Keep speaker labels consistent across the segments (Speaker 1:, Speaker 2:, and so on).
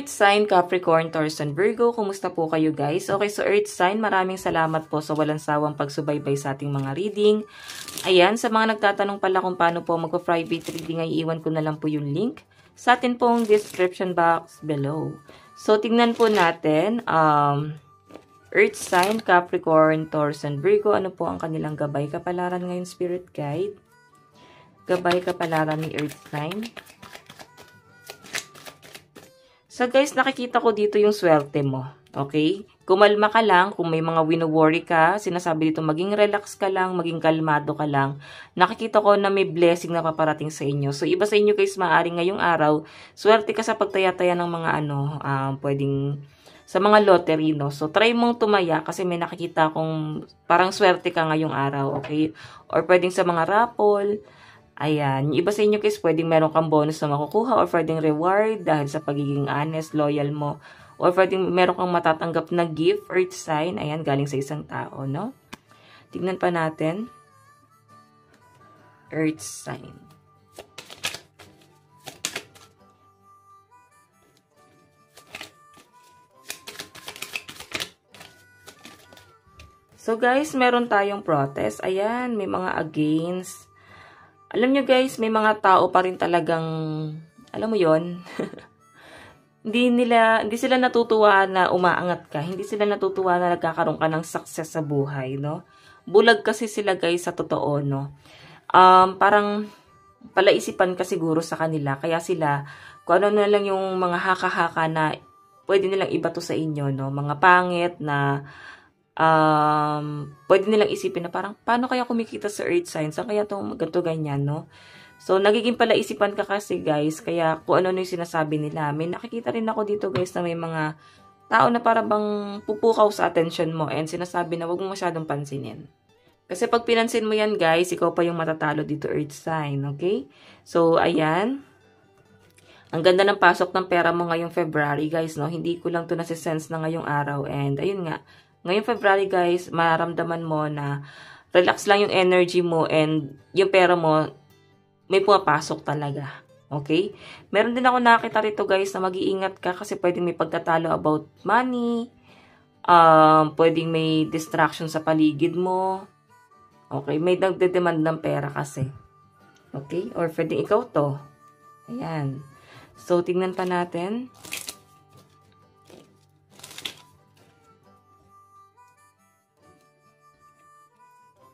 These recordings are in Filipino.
Speaker 1: Earth sign, Capricorn, Taurus, and Virgo. Kumusta po kayo guys? Okay, so Earth sign, maraming salamat po sa walang sawang pagsubaybay sa ating mga reading. Ayan, sa mga nagtatanong pala kung paano po magpa-private reading, ay iwan ko na lang po yung link sa atin pong description box below. So, tingnan po natin, Earth sign, Capricorn, Taurus, and Virgo. Ano po ang kanilang gabay kapalaran ngayon, Spirit Guide? Gabay kapalaran ni Earth sign. So guys, nakikita ko dito yung swerte mo. Okay? Kumalma ka lang. Kung may mga wino-worry ka, sinasabi dito maging relax ka lang, maging kalmado ka lang. Nakikita ko na may blessing na paparating sa inyo. So iba sa inyo guys, maaaring ngayong araw, swerte ka sa pagtaya-taya ng mga pwedeng sa mga lottery, no? So try mong tumaya kasi may nakikita kong parang swerte ka ngayong araw. Okay? Or pwedeng sa mga raffle. Ayan, yung iba sa inyo guys, pwedeng meron kang bonus na makukuha or pwedeng reward dahil sa pagiging honest, loyal mo. Or pwedeng meron kang matatanggap na gift, Earth sign. Ayan, galing sa isang tao, no? Tignan pa natin. Earth sign. So guys, meron tayong protest. Ayan, may mga against. Alam nyo guys, may mga tao pa rin talagang, alam mo yon hindi sila natutuwa na umaangat ka. Hindi sila natutuwa na nagkakaroon ka ng success sa buhay, no? Bulag kasi sila guys sa totoo, no? Parang palaisipan ka siguro sa kanila. Kaya sila, kung ano na lang yung mga haka-haka na pwede nilang ibato sa inyo, no? Mga pangit na pwede nilang isipin na parang, paano kaya kumikita sa Earth signs? Saan kaya itong ganito ganyan, no? So, nagiging palaisipan ka kasi, guys, kaya kung ano yung sinasabi nila. May nakikita rin ako dito, guys, na may mga tao na para bang pupukaw sa attention mo and sinasabi na wag mo masyadong pansinin. Kasi pag pinansin mo yan, guys, ikaw pa yung matatalo dito, Earth sign, okay? So, ayan. Ang ganda ng pasok ng pera mo ngayong February, guys, no? Hindi ko lang to nasisense na ngayong araw and ayun nga. Ngayong February, guys, maramdaman mo na relax lang yung energy mo and yung pera mo, may pumapasok talaga. Okay? Meron din ako nakita rito, guys, na mag-iingat ka kasi pwedeng may pagtatalo about money, pwedeng may distraction sa paligid mo. Okay? May nagde-demand ng pera kasi. Okay? Or pwedeng ikaw to. Ayan. So, tingnan pa natin.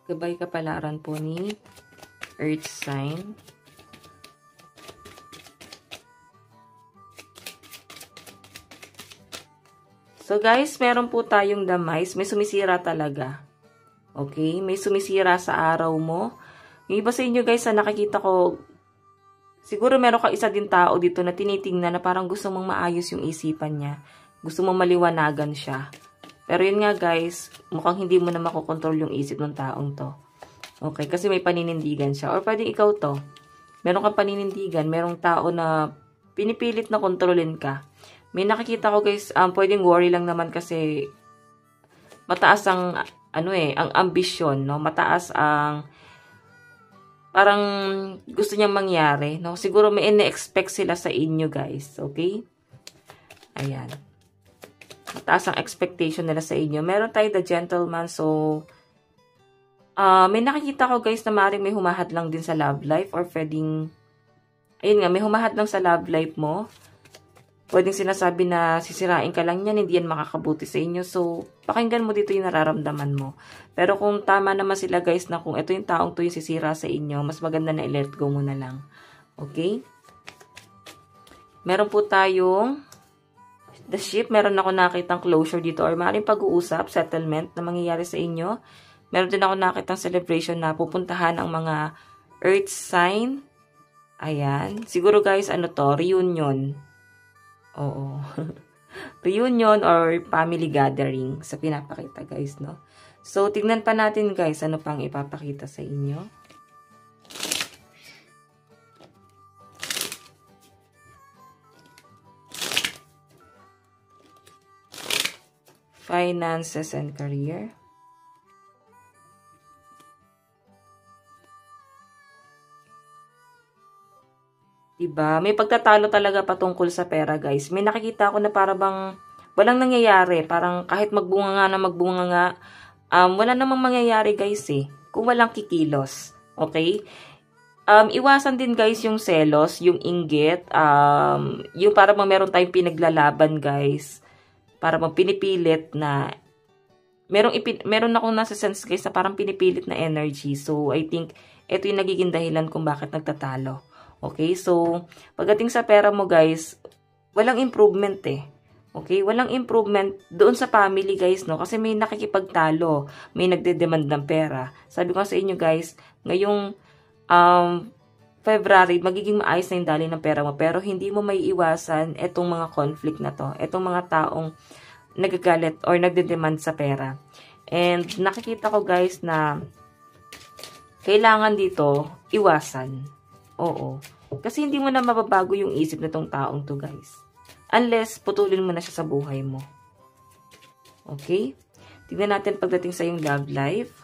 Speaker 1: Gabay kapalaran po ni Earth sign. So guys, meron po tayong demise. May sumisira talaga. Okay? May sumisira sa araw mo. Yung iba sa inyo guys, na nakikita ko, siguro meron ka isa din tao dito na tinitingnan na parang gusto mong maayos yung isipan niya. Gusto mong maliwanagan siya. Pero yun nga guys, mukhang hindi mo na makokontrol yung isip ng taong to. Okay, kasi may paninindigan siya. Or pwedeng ikaw to. Meron kang paninindigan, merong tao na pinipilit na kontrolin ka. May nakikita ko guys, pwedeng worry lang naman kasi mataas ang, ang ambisyon, no? Mataas ang, parang gusto niyang mangyari, no? Siguro may ine-expect sila sa inyo guys, okay? Ayan. Mataas ang expectation nila sa inyo. Meron tayo the gentleman. So, may nakikita ko guys na maaaring may humahad lang din sa love life or pwedeng, ayun nga, may humahad lang sa love life mo. Pwedeng sinasabi na sisirain ka lang yan, hindi yan makakabuti sa inyo. So, pakinggan mo dito yung nararamdaman mo. Pero kung tama naman sila guys na kung ito yung taong to yung sisira sa inyo, mas maganda na i-let go mo na lang. Okay? Meron po tayong the ship, meron ako nakitang closure dito or maaaring pag-uusap, settlement na mangyayari sa inyo. Meron din ako nakitang celebration na pupuntahan ang mga Earth sign. Ayan. Siguro guys, reunion. Oo. Reunion or family gathering sa pinapakita guys, no? So, tignan pa natin guys, ano pang ipapakita sa inyo. Finances and career. Diba? May pagtatalo talaga patungkol sa pera, guys. May nakikita ako na para bang walang nangyayari. Parang kahit magbunga nga na magbunga nga, wala namang mangyayari, guys, eh. Kung walang kikilos. Okay? Iwasan din, guys, yung selos, yung inggit, yung para bang meron tayong pinaglalaban, guys. Para bang pinipilit na meron akong nasa sense, guys, na parang pinipilit na energy. So, I think ito yung nagiging dahilan kung bakit nagtatalo. Okay? So, pagdating sa pera mo, guys, walang improvement eh. Okay? Walang improvement doon sa family, guys, no? Kasi may nakikipagtalo, may nagde-demand ng pera. Sabi ko sa inyo, guys, ngayong February, magiging maayos na yung daloy ng pera mo. Pero hindi mo may iwasan itong mga conflict na to. Itong mga taong nagagalit or nagde-demand sa pera. And nakikita ko, guys, na kailangan dito iwasan. Oo. Kasi hindi mo na mababago yung isip na tong taong to, guys. Unless putulin mo na siya sa buhay mo. Okay? Tignan natin pagdating sa yung love life.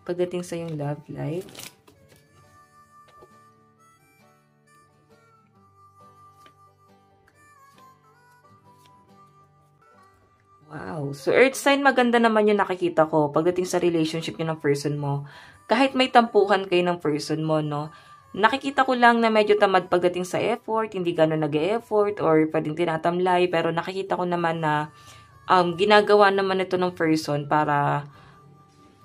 Speaker 1: Pagdating sa yung love life. Wow. So, earth sign, maganda naman yung nakikita ko pagdating sa relationship nyo ng person mo. Kahit may tampuhan kayo ng person mo, no? Nakikita ko lang na medyo tamad pagdating sa effort, hindi gano'n nag-e-effort, or pwedeng tinatamlay, pero nakikita ko naman na ginagawa naman ito ng person para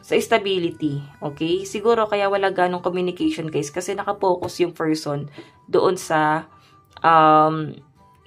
Speaker 1: sa stability, okay? Siguro kaya wala ganong communication, guys, kasi nakapokus yung person doon sa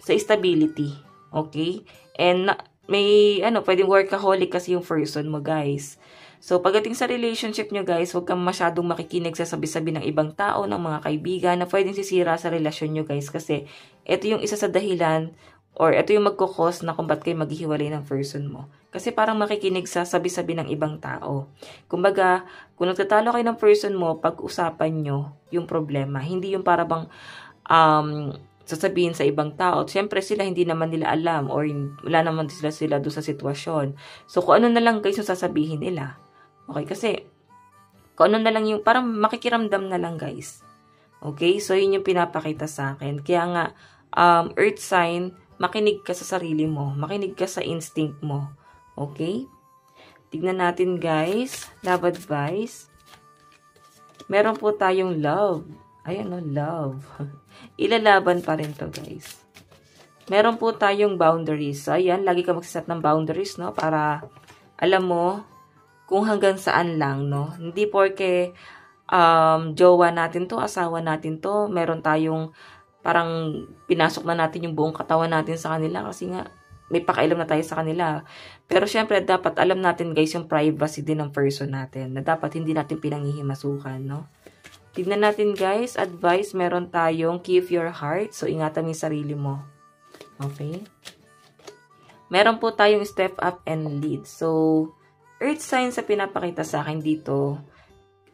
Speaker 1: stability, okay? And may, pwedeng workaholic kasi yung person mo, guys. So, pagdating sa relationship nyo, guys, huwag kang masyadong makikinig sa sabi-sabi ng ibang tao, ng mga kaibigan, na pwedeng sisira sa relasyon nyo, guys. Kasi, ito yung isa sa dahilan, or ito yung magkukos na kung ba't kayo maghihiwalay ng person mo. Kasi parang makikinig sa sabi-sabi ng ibang tao. Kumbaga, kung nagtatalo kayo ng person mo, pag-usapan nyo yung problema. Hindi yung para bang, sasabihin sa ibang tao. Siyempre sila hindi naman nila alam or wala naman sila doon sa sitwasyon. So, kung ano na lang, guys, yung sasabihin nila. Okay? Kasi, kung ano na lang yung, parang makikiramdam na lang, guys. Okay? So, yun yung pinapakita sa akin. Kaya nga, earth sign, makinig ka sa sarili mo. Makinig ka sa instinct mo. Okay? Tignan natin, guys. Love advice. Meron po tayong love. Ayan, no, love. Ilalaban pa rin to, guys. Meron po tayong boundaries. So, ayan, lagi ka magsiset ng boundaries, no? Para alam mo kung hanggang saan lang, no? Hindi porke jowa natin to, asawa natin to, meron tayong parang pinasok na natin yung buong katawan natin sa kanila kasi nga may pakailam na tayo sa kanila. Pero syempre, dapat alam natin, guys, yung privacy din ng person natin na dapat hindi natin pinanghihimasukan, no? Tignan natin, guys, advice, meron tayong keep your heart. So, ingatan mo yung sarili mo. Okay? Meron po tayong step up and lead. So, earth sign sa pinapakita sa akin dito.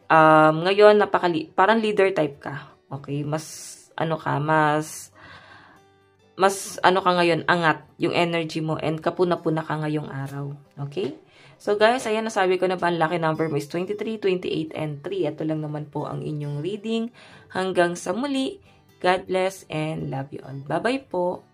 Speaker 1: Ngayon, parang leader type ka. Okay? Mas ka ngayon, angat yung energy mo and kapuna-puna ka ngayong araw. Okay? So guys, ayan, nasabi ko na ba, ang lucky number mo is 23, 28, and 3. Ito lang naman po ang inyong reading. Hanggang sa muli, God bless and love you all. Bye-bye po!